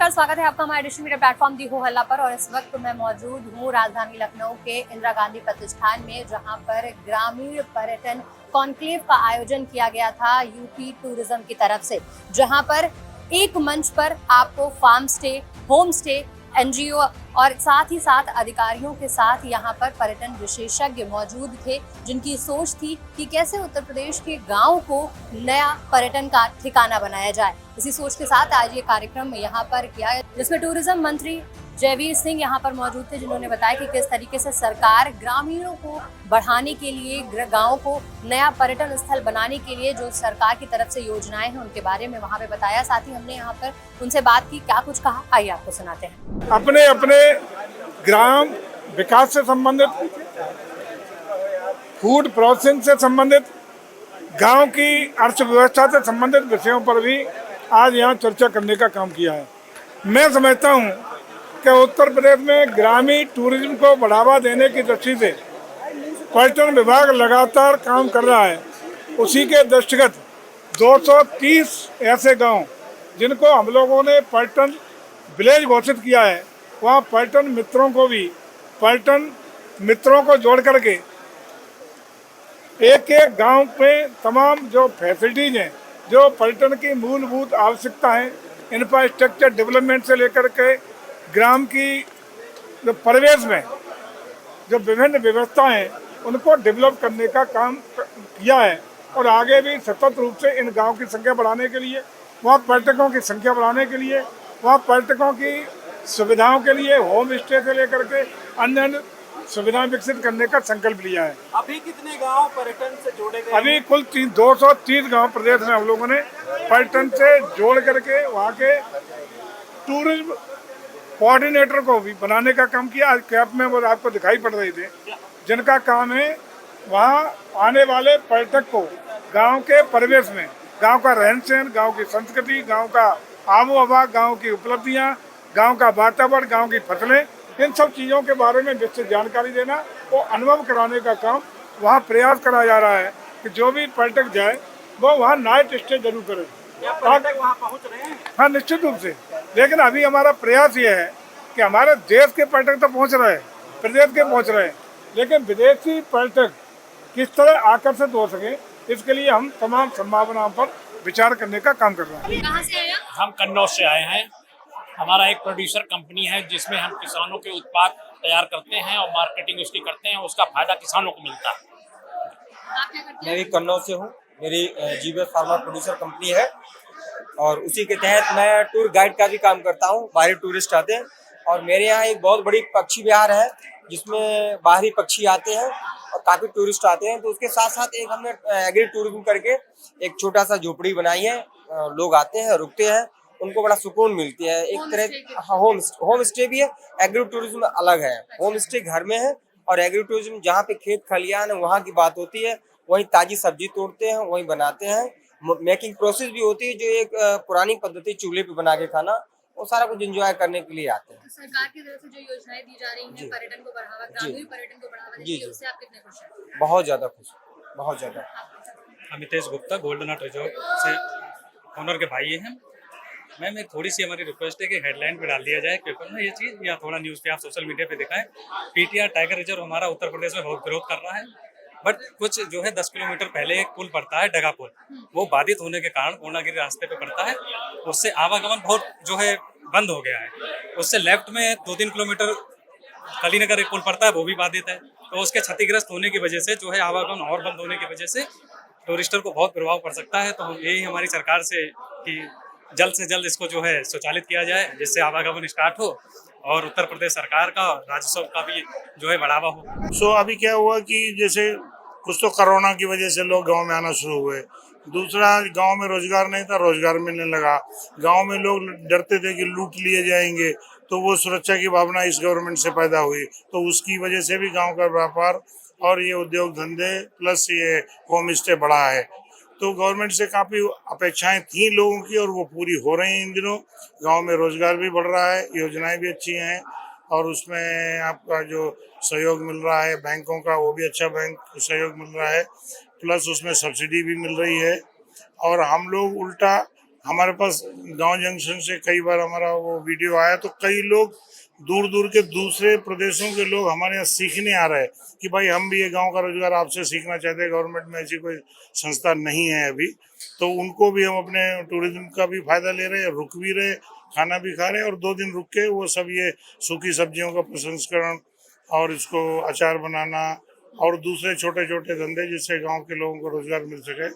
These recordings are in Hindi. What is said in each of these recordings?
नमस्कार, स्वागत है आपका हमारे डिजिटल मीडिया प्लेटफॉर्म दी हो हल्ला पर। और इस वक्त मैं मौजूद हूँ राजधानी लखनऊ के इंदिरा गांधी प्रतिष्ठान में, जहाँ पर ग्रामीण पर्यटन कॉन्क्लेव का आयोजन किया गया था यूपी टूरिज्म की तरफ से, जहाँ पर एक मंच पर आपको farm stay, home stay, NGO और साथ ही साथ अधिकारियों के साथ यहाँ पर पर्यटन विशेषज्ञ मौजूद थे, जिनकी सोच थी कि कैसे उत्तर प्रदेश के गांव को नया पर्यटन का ठिकाना बनाया जाए। इसी सोच के साथ आज ये कार्यक्रम यहाँ पर किया, जिसमें टूरिज्म मंत्री जयवीर सिंह यहाँ पर मौजूद थे, जिन्होंने बताया कि किस तरीके से सरकार ग्रामीणों को बढ़ाने के लिए, गाँव को नया पर्यटन स्थल बनाने के लिए जो सरकार की तरफ से योजनाएं हैं उनके बारे में वहाँ पे बताया। साथ ही हमने यहाँ पर उनसे बात की, क्या कुछ कहा आइए आपको सुनाते हैं। अपने अपने ग्राम विकास से संबंधित, फूड प्रोसेसिंग से संबंधित, गांव की अर्थव्यवस्था से संबंधित विषयों पर भी आज यहाँ चर्चा करने का काम किया है। मैं समझता हूँ कि उत्तर प्रदेश में ग्रामीण टूरिज्म को बढ़ावा देने की दृष्टि से पर्यटन विभाग लगातार काम कर रहा है। उसी के दृष्टिगत 230 ऐसे गांव जिनको हम लोगों ने पर्यटन विलेज घोषित किया है, वहाँ पर्यटन मित्रों को जोड़ करके एक एक गांव में तमाम जो फैसिलिटीज हैं, जो पर्यटन की मूलभूत आवश्यकता है, इंफ्रास्ट्रक्चर डेवलपमेंट से लेकर के ग्राम की जो परिवेश में जो विभिन्न व्यवस्थाएं हैं उनको डेवलप करने का काम किया है। और आगे भी सतत रूप से इन गांव की संख्या बढ़ाने के लिए, वहाँ पर्यटकों की संख्या बढ़ाने के लिए, वहाँ पर्यटकों की सुविधाओं के लिए होम स्टे से लेकर के अन्य सुविधाएं विकसित करने का संकल्प लिया है। अभी कितने गांव पर्यटन से जोड़े गए? अभी कुल 230 गांव प्रदेश में हम लोगों ने पर्यटन से जोड़ करके वहाँ के टूरिज्म कोऑर्डिनेटर को भी बनाने का काम किया। आज कैप में वो आपको दिखाई पड़ रहे थे, जिनका काम है वहाँ आने वाले पर्यटक को गांव के परिवेश में, गांव का रहन सहन, गांव की संस्कृति, गांव का आबो हवा, गांव की उपलब्धियां, गांव का वातावरण, गांव की फसलें, इन सब चीज़ों के बारे में विस्तृत जानकारी देना, वो अनुभव कराने का काम वहाँ प्रयास करा जा रहा है कि जो भी पर्यटक जाए वो वहाँ नाइट स्टे जरूर करे। पर्यटक वहाँ पहुँच रहे हैं? हाँ, निश्चित रूप से। लेकिन अभी हमारा प्रयास ये है कि हमारे देश के पर्यटक तो पहुँच रहे हैं, प्रदेश के पहुँच रहे हैं, लेकिन विदेशी पर्यटक किस तरह आकर्षित हो सके, इसके लिए हम तमाम संभावनाओं पर विचार करने का काम कर रहे हैं। कहाँ से आए आप? हम कन्नौज से आए हैं। हमारा एक प्रोड्यूसर कंपनी है जिसमें हम किसानों के उत्पाद तैयार करते हैं और मार्केटिंग उसकी करते हैं, उसका फायदा किसानों को मिलता है। आप क्या करते मैं हैं? भी कन्नौज से हूँ। मेरी जीबीएस फार्मा प्रोड्यूसर कंपनी है और उसी के तहत मैं टूर गाइड का भी काम करता हूँ। बाहरी टूरिस्ट आते हैं और मेरे यहाँ एक बहुत बड़ी पक्षी विहार है जिसमें बाहरी पक्षी आते हैं और काफी टूरिस्ट आते हैं। तो उसके साथ साथ एक हमने एग्री टूरिज्म करके एक छोटा सा झोपड़ी बनाई है। लोग आते हैं, रुकते हैं, उनको बड़ा सुकून मिलती है। एक तरह होम स्टे भी है, एग्री टूरिज्म अलग है। होम स्टे घर में है और एग्री टूरिज्म जहाँ पे खेत खलियान है वहाँ की बात होती है, वहीं ताजी सब्जी तोड़ते हैं, वहीं बनाते हैं। मेकिंग प्रोसेस भी होती है, जो एक पुरानी पद्धति चूल्हे पे बना के खाना, वो सारा कुछ एंजॉय करने के लिए आते हैं। तो सरकार की तरफ से जो योजनाएं दी जा रही हैं पर्यटन को बढ़ावा, ग्रामीण पर्यटन को बढ़ावा देने की, उससे आप कितने खुश हैं? बहुत ज्यादा खुश, बहुत ज्यादा। Amitesh Gupta, golden art resort से ओनर के भाई हैं। मैम एक थोड़ी सी हमारी रिक्वेस्ट है कि हेडलाइन पे डाल दिया जाए पेपर में ये चीज़, या थोड़ा न्यूज़ पे आप सोशल मीडिया पे दिखाएं। पीटीआर टाइगर रिजर्व हमारा उत्तर प्रदेश में बहुत ग्रोथ कर रहा है, बट कुछ जो है 10 किलोमीटर पहले एक पुल पड़ता है, डगा पुल, वो बाधित होने के कारण पूर्णागिरी रास्ते पे पड़ता है। उससे आवागमन बहुत जो है बंद हो गया है। उससे लेफ्ट में 2-3 किलोमीटर कलीनगर एक पुल पड़ता है, वो भी बाधित है। तो उसके क्षतिग्रस्त होने की वजह से जो है आवागमन और बंद होने की वजह से टूरिस्टर को बहुत प्रभाव पड़ सकता है। तो यही हमारी सरकार से कि जल्द से जल्द इसको जो है स्वचालित किया जाए, जिससे आवागमन स्टार्ट हो और उत्तर प्रदेश सरकार का और राजस्व का भी जो है बढ़ावा हो। अभी क्या हुआ कि जैसे कुछ तो कोरोना की वजह से लोग गांव में आना शुरू हुए, दूसरा गांव में रोजगार नहीं था, रोजगार मिलने लगा। गांव में लोग डरते थे कि लूट लिए जाएंगे, तो वो सुरक्षा की भावना इस गवर्नमेंट से पैदा हुई, तो उसकी वजह से भी गांव का व्यापार और ये उद्योग धंधे प्लस ये होम स्टे बढ़ा है। तो गवर्नमेंट से काफ़ी अपेक्षाएं थी लोगों की और वो पूरी हो रही हैं इन दिनों। गांव में रोजगार भी बढ़ रहा है, योजनाएं भी अच्छी हैं और उसमें आपका जो सहयोग मिल रहा है बैंकों का, वो भी अच्छा बैंक सहयोग मिल रहा है, प्लस उसमें सब्सिडी भी मिल रही है। और हम लोग उल्टा हमारे पास गांव जंक्शन से कई बार हमारा वो वीडियो आया, तो कई लोग दूर दूर के दूसरे प्रदेशों के लोग हमारे यहाँ सीखने आ रहे हैं कि भाई हम भी ये गांव का रोजगार आपसे सीखना चाहते हैं। गवर्नमेंट में ऐसी कोई संस्था नहीं है अभी, तो उनको भी हम अपने टूरिज्म का भी फायदा ले रहे हैं, रुक भी रहे, खाना भी खा रहे हैं, और 2 दिन रुक के वो सब ये सूखी सब्जियों का प्रसंस्करण और इसको अचार बनाना और दूसरे छोटे छोटे धंधे जिससे गांव के लोगों को रोजगार मिल सके,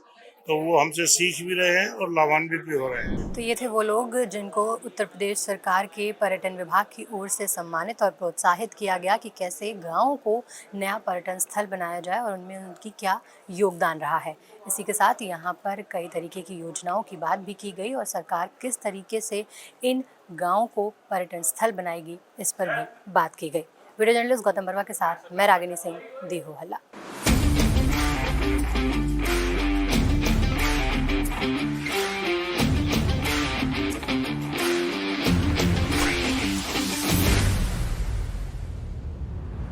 तो वो हमसे सीख भी रहे हैं और लाभान्वित भी हो रहे हैं। तो ये थे वो लोग जिनको उत्तर प्रदेश सरकार के पर्यटन विभाग की ओर से सम्मानित और प्रोत्साहित किया गया कि कैसे गाँव को नया पर्यटन स्थल बनाया जाए और उनमें उनकी क्या योगदान रहा है। इसी के साथ यहाँ पर कई तरीके की योजनाओं की बात भी की गई और सरकार किस तरीके से इन गाँव को पर्यटन स्थल बनाएगी इस पर भी बात की गई। वीडियो जर्नलिस्ट गौतम वर्मा के साथ मैं रागिनी सिंह, देहो हल्ला।